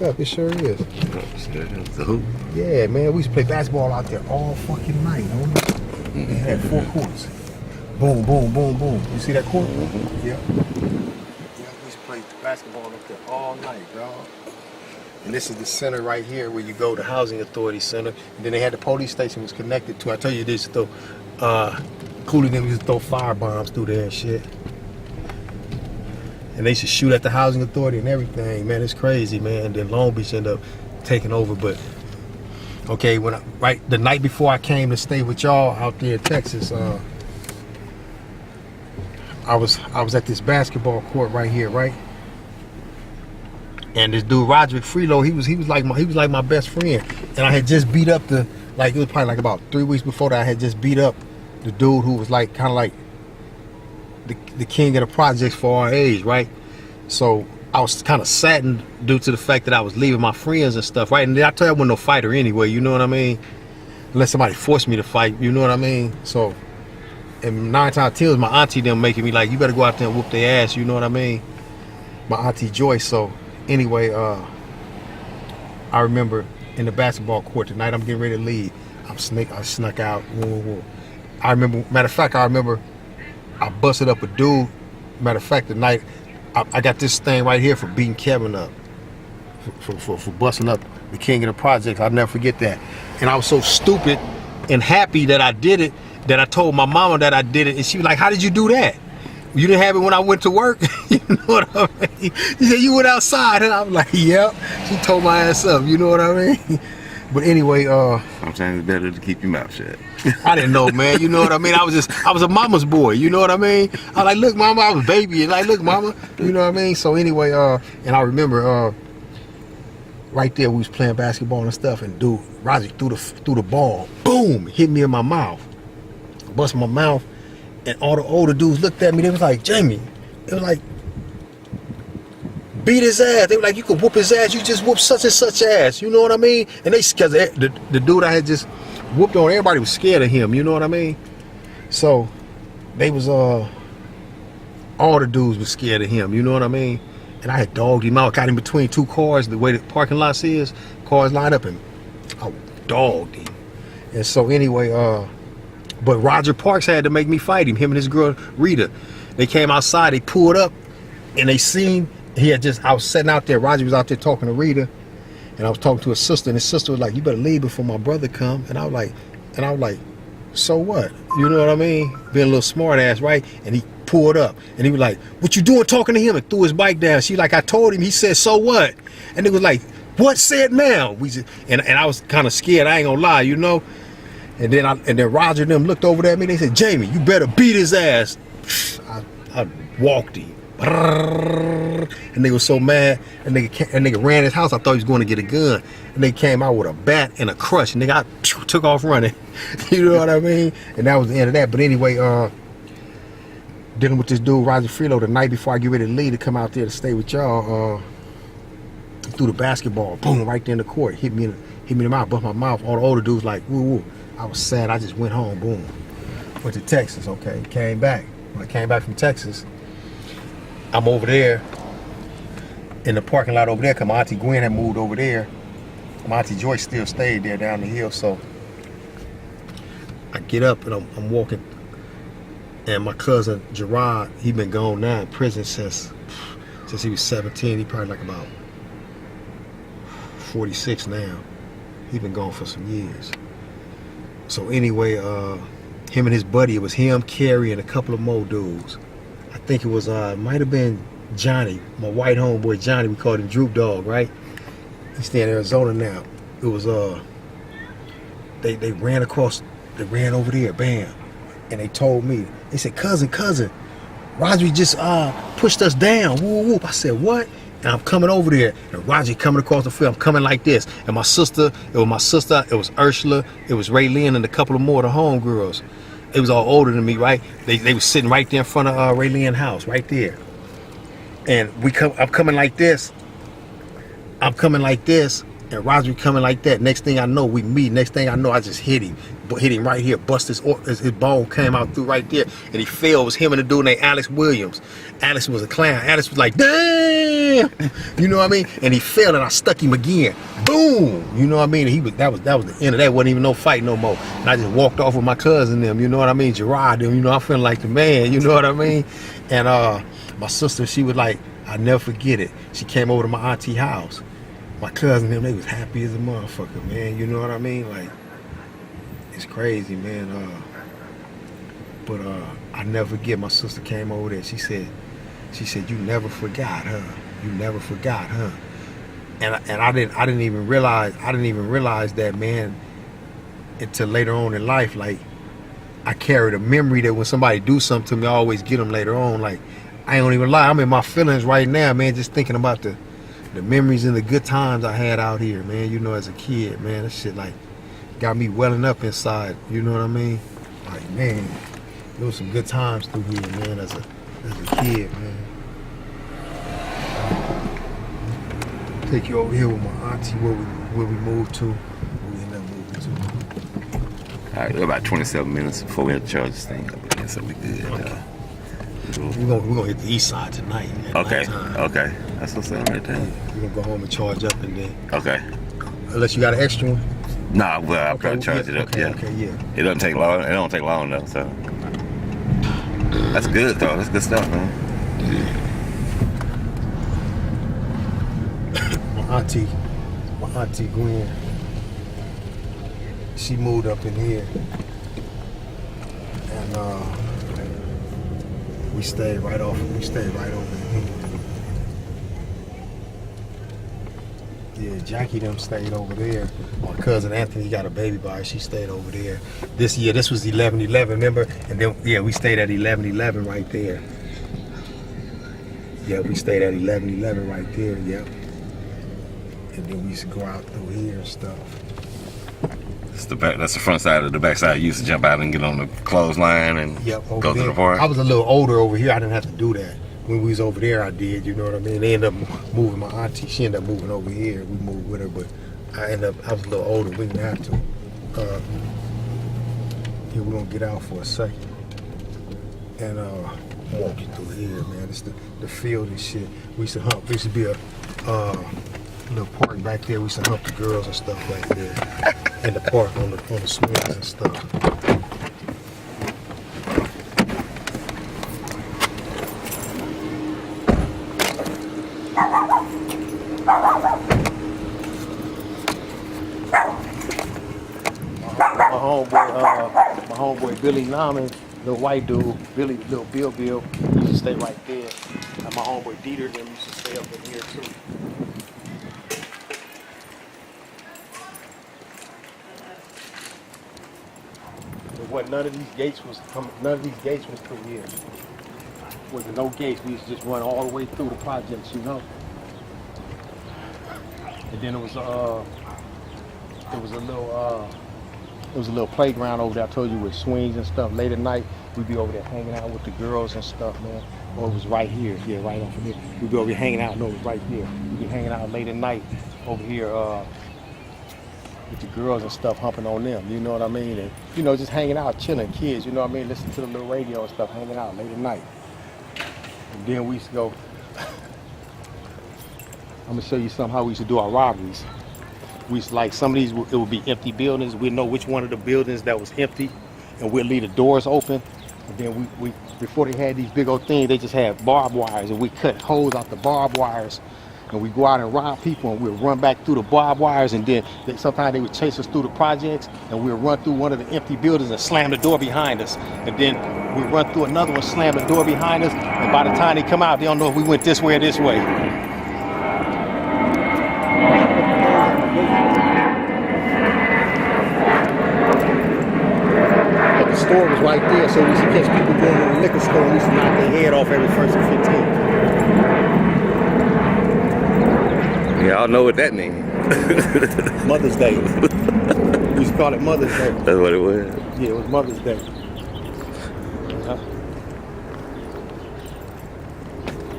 fuck up. It sure is. The hoop. Yeah, man. We used to play basketball out there all fucking night, homie. They had 4 courts. Boom, boom, boom, boom. You see that court? Yeah. We used to play basketball up there all night, dog. And this is the center right here where you go, the Housing Authority Center. And then they had the police station was connected to. I tell you this, though. Cooley them used to throw fire bombs through there and shit. And they used to shoot at the Housing Authority and everything. Man, it's crazy, man. And then Long Beach ended up taking over. But, okay, the night before I came to stay with y'all out there in Texas, I was at this basketball court right here, right? And this dude Roderick Freelo, he was like my best friend. And I had just beat up it was probably like about 3 weeks before that, I had just beat up the dude who was like kind of like the king of the projects for our age, right? So I was kind of saddened due to the fact that I was leaving my friends and stuff, right? And then I tell you I wasn't no fighter anyway, you know what I mean? Unless somebody forced me to fight, you know what I mean? So, and 9 times out of 10 was my auntie them making me like, you better go out there and whoop their ass, you know what I mean? My auntie Joyce. So anyway, I remember in the basketball court the night I'm getting ready to leave, I snuck out. Whoa. I remember, matter of fact, I busted up a dude. Matter of fact, the night I got this thing right here for beating Kevin up, for busting up the king of the projects. I'll never forget that. And I was so stupid and happy that I did it that I told my mama that I did it, and she was like, "How did you do that? You didn't have it when I went to work?" You know what I mean? She said, "You went outside," and I was like, "Yep." She told my ass up. You know what I mean? But anyway, sometimes it's better to keep your mouth shut. I didn't know, man. You know what I mean? I was a mama's boy. You know what I mean? I was like, "Look, mama," I was a baby, and like, "Look, mama," you know what I mean? So anyway, and I remember right there we was playing basketball and stuff, and dude, Roger threw the ball, boom, hit me in my mouth, bust my mouth, and all the older dudes looked at me. They was like, "Jamie," it was like, "beat his ass." They were like, "You could whoop his ass. You just whoop such and such ass." You know what I mean? And they, cause the dude I had just whooped on, everybody was scared of him. You know what I mean? So they was all the dudes was scared of him. You know what I mean? And I had dogged him out. Got him between 2 cars. The way the parking lot is, cars lined up, and I dogged him. And so anyway, but Roger Parks had to make me fight him. Him and his girl Rita. They came outside. They pulled up, and they seen. I was sitting out there, Roger was out there talking to Rita, and I was talking to his sister, and his sister was like, "You better leave before my brother come." And I was like, "So what?" You know what I mean? Being a little smart ass, right? And he pulled up, and he was like, "What you doing talking to him?" And threw his bike down. She like, "I told him." He said, "So what?" And it was like, "What said now?" And I was kind of scared, I ain't gonna lie, you know? And then Roger and them looked over at me, they said, "Jamie, you better beat his ass." I walked him. And they were so mad, and nigga ran his house. I thought he was going to get a gun, and they came out with a bat and a crush, and nigga took off running. You know what I mean? And that was the end of that. But anyway, dealing with this dude Roger Freelo the night before I get ready to leave to come out there to stay with y'all, threw the basketball, boom, right there in the court, hit me in the mouth, bust my mouth. All the older dudes like, woo woo. I was sad. I just went home, boom, went to Texas. Okay, came back. When I came back from Texas, I'm over there in the parking lot over there because my auntie Gwen had moved over there. My auntie Joyce still stayed there down the hill. So I get up and I'm walking, and my cousin Gerard, he been gone now in prison since he was 17. He probably like about 46 now. He been gone for some years. So anyway, him and his buddy, it was him, Kerry, and a couple of more dudes. I think it was, might have been Johnny, my white homeboy Johnny. We called him Droop Dog, right? He's staying in Arizona now. It was, they ran over there, bam. And they told me, they said, cousin, Roger just pushed us down, whoop, whoop. I said, what? And I'm coming over there, and Roger coming across the field. I'm coming like this. And my sister, it was Ursula, it was Raylene, and a couple of more of the homegirls. It was all older than me, right? They was sitting right there in front of Raylene's house, right there. And I'm coming like this. And Roger coming like that. Next thing I know, we meet. Next thing I know, I just hit him. Hit him right here. Bust his bone came out through right there. And he fell. It was him and the dude named Alex Williams. Alex was a clown. Alex was like, damn! You know what I mean? And he fell and I stuck him again. Boom! You know what I mean? And that was the end of that. Wasn't even no fight no more. And I just walked off with my cousin them. You know what I mean? Gerard them. You know, I'm feeling like the man. You know what I mean? And my sister, she was like, I'll never forget it. She came over to my auntie house. My cousin and them, they was happy as a motherfucker, man. You know what I mean? Like, it's crazy, man. But I never forget. My sister came over there. She said, you never forgot, huh? You never forgot, huh? And I didn't even realize that, man, until later on in life. Like, I carried a memory that when somebody do something to me, I always get them later on. Like, I ain't gonna even lie. I'm in my feelings right now, man. Just thinking about the memories and the good times I had out here, man, you know, as a kid, man. That shit, like, got me welling up inside, you know what I mean? Like, man, there was some good times through here, man, as a kid, man. Take you over here with my auntie where we moved to, where we ended up moving to. All right, we're about 27 minutes before we have to charge this thing up again, so we good. Okay. We're gonna hit the east side tonight. Okay. That's what's up right there. We're gonna go home and charge up and then. Okay. Unless you got an extra one. Nah, well, I'll probably charge it up. Okay, yeah. Okay, yeah. It don't take long. It don't take long though. So that's good though. That's good stuff, man. My auntie Gwen. She moved up in here, and we stayed right over in here. Yeah, Jackie them stayed over there. My cousin Anthony got a baby by her. She stayed over there. This was 11-11, remember? And then, yeah, we stayed at 11-11 right there. Yeah, we stayed at 11-11 right there, yep. And then we used to go out through here and stuff. That's the front side of the back side. You used to jump out and get on the clothesline and go to the park. I was a little older over here. I didn't have to do that. When we was over there, I did. You know what I mean? They ended up moving my auntie. She ended up moving over here. We moved with her, but I was a little older. We didn't have to. Here, we're gonna get out for a second and walk you through here, man. It's the field and shit. We used to hump. There used to be a little park back there. We used to hump the girls and stuff back there in the park on the swings and stuff. My homeboy Billy Nauman, little white dude, little Bill, he used to stay right there. And my homeboy Dieter, them used to stay up in here too. None of these gates was through here. Wasn't no gates. We used to just run all the way through the projects, you know. And then it was a little playground over there. I told you, with swings and stuff. Late at night, we'd be over there hanging out with the girls and stuff, man. Or it was right here, yeah, right off of here. We'd be over here hanging out. No, it was right here. We'd be hanging out late at night over here. With the girls and stuff, humping on them, you know what I mean? And, you know, just hanging out, chilling, kids, you know what I mean? Listen to the little radio and stuff, hanging out late at night. And then we used to go, I'm gonna show you how we used to do our robberies. We used to, like, some of these, it would be empty buildings. We'd know which one of the buildings that was empty, and we'd leave the doors open. And then we before they had these big old things, they just had barbed wires, and we cut holes out the barbed wires. And we go out and rob people, and we'll run back through the barbed wires, and then sometimes they would chase us through the projects, and we'll run through one of the empty buildings and slam the door behind us. And then we'll run through another one, slam the door behind us, and by the time they come out, they don't know if we went this way or this way. But the store was right there, so we used to catch people going to the liquor store, and we used to knock their head off every 1st and 15th. Y'all know what that means. Mother's Day. We used to call it Mother's Day. That's what it was. Yeah, it was Mother's Day.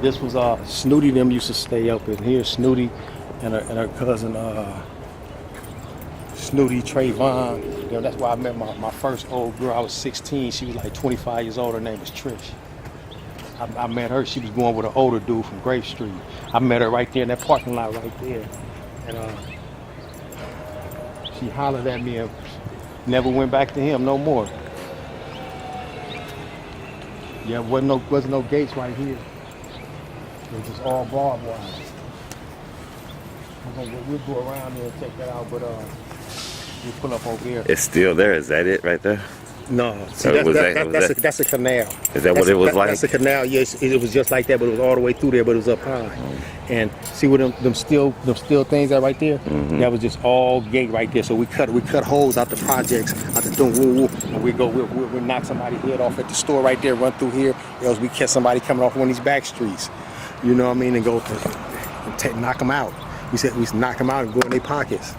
This was Snooty them used to stay up in here. Snooty and her cousin Snooty, Trayvon. You know, that's why I met my first old girl. I was 16. She was like 25 years old. Her name was Trish. I met her. She was going with an older dude from Grape Street. I met her right there in that parking lot right there. And she hollered at me and never went back to him no more. Yeah, wasn't no gates right here. It was just all barbed wire. We'll go around there and check that out, but we'll pull up over here. It's still there. Is that it right there? No, see, that's a canal. Is that what it was like? That's a canal. Yes, it was just like that, but it was all the way through there, but it was up high. And see where them steel things are right there? Mm-hmm. That was just all gate right there. So we cut holes out the projects, out the thing, and we'll knock somebody's head off at the store right there, run through here, else we catch somebody coming off one of these back streets. You know what I mean? And go and knock them out. We said we knock them out and go in their pockets.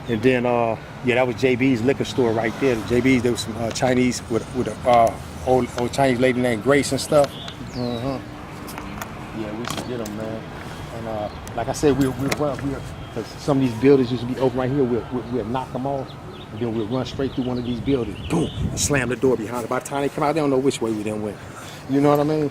And then, that was JB's liquor store right there. JB's, there was some Chinese with a old Chinese lady named Grace and stuff. Yeah, we used to get them, man. And like I said, we'll run here because some of these buildings used to be open right here. We'll knock them off, and then we'll run straight through one of these buildings, boom, and slam the door behind it. By the time they come out, they don't know which way we then went. You know what I mean?